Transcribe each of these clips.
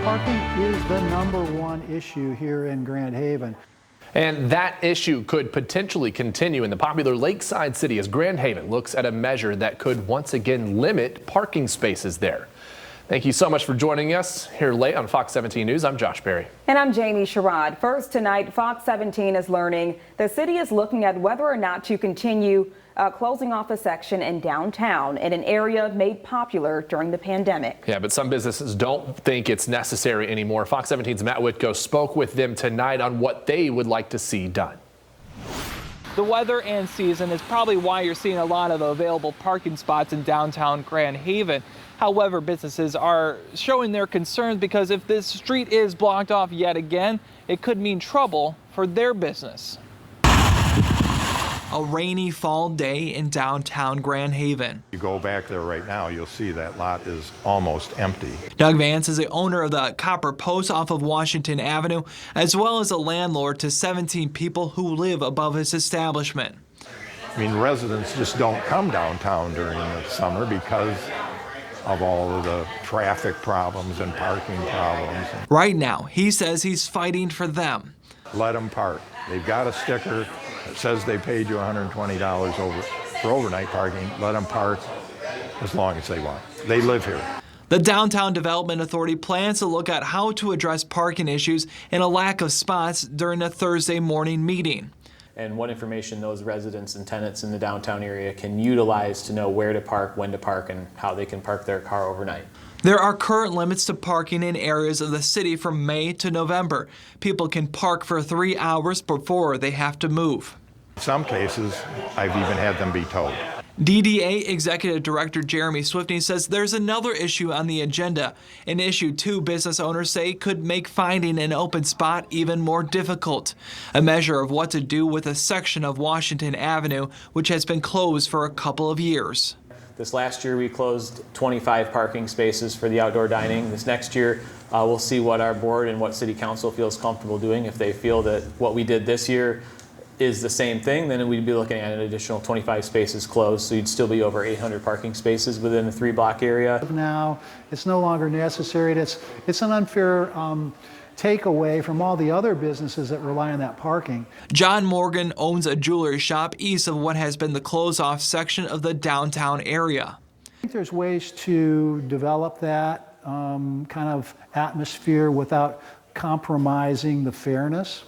Parking is the #1 issue here in Grand Haven. And that issue could potentially continue in the popular lakeside city as Grand Haven looks at a measure that could once again limit parking spaces there. Thank you so much for joining us here late on Fox 17 News. I'm Josh Berry. And I'm Jamie Sherrod. First tonight, Fox 17 is learning the city is looking at whether or not to continue closing off a section in downtown in an area made popular during the pandemic. Yeah, but some businesses don't think it's necessary anymore. Fox 17's Matt Whitko spoke with them tonight on what they would like to see done. The weather and season is probably why you're seeing a lot of available parking spots in downtown Grand Haven. However, businesses are showing their concerns because if this street is blocked off yet again, it could mean trouble for their business. A rainy fall day in downtown Grand Haven. You go back there right now, you'll see that lot is almost empty. Doug Vance is the owner of the Copper Post off of Washington Avenue, as well as a landlord to 17 people who live above his establishment. I mean, residents just don't come downtown during the summer because of all of the traffic problems and parking problems. Right now, he says he's fighting for them. Let them park. They've got a sticker that says they paid you $120 for overnight parking. Let them park as long as they want. They live here. The Downtown Development Authority plans to look at how to address parking issues and a lack of spots during a Thursday morning meeting. And what information those residents and tenants in the downtown area can utilize to know where to park, when to park, and how they can park their car overnight. There are current limits to parking in areas of the city from May to November. People can park for 3 hours before they have to move. In some cases, I've even had them be towed. DDA Executive Director Jeremy Swifney says there's another issue on the agenda, an issue two business owners say could make finding an open spot even more difficult. A measure of what to do with a section of Washington Avenue, which has been closed for a couple of years. This last year we closed 25 parking spaces for the outdoor dining. This next year we'll see what our board and what city council feels comfortable doing. If they feel that what we did this year is the same thing, then we'd be looking at an additional 25 spaces closed, so you'd still be over 800 parking spaces within a 3-block area. Now it's no longer necessary. It's an unfair take away from all the other businesses that rely on that parking. John Morgan owns a jewelry shop east of what has been the closed-off section of the downtown area. I think there's ways to develop that kind of atmosphere without compromising the fairness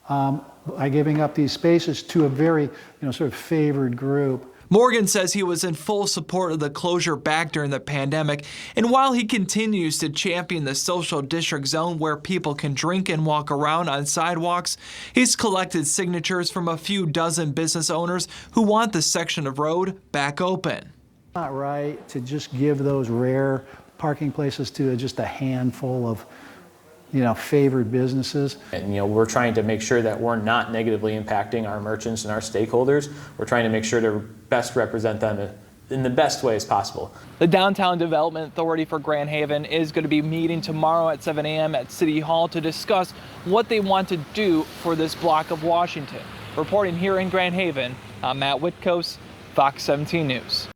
by giving up these spaces to a very, sort of favored group. Morgan says he was in full support of the closure back during the pandemic, and while he continues to champion the social district zone where people can drink and walk around on sidewalks, he's collected signatures from a few dozen business owners who want the section of road back open. It's not right to just give those rare parking places to just a handful of favored businesses. And we're trying to make sure that we're not negatively impacting our merchants and our stakeholders. We're trying to make sure to best represent them in the best ways possible. The Downtown Development Authority for Grand Haven is going to be meeting tomorrow at 7 a.m. at City Hall to discuss what they want to do for this block of Washington. Reporting here in Grand Haven, I'm Matt Whitkos, Fox 17 News.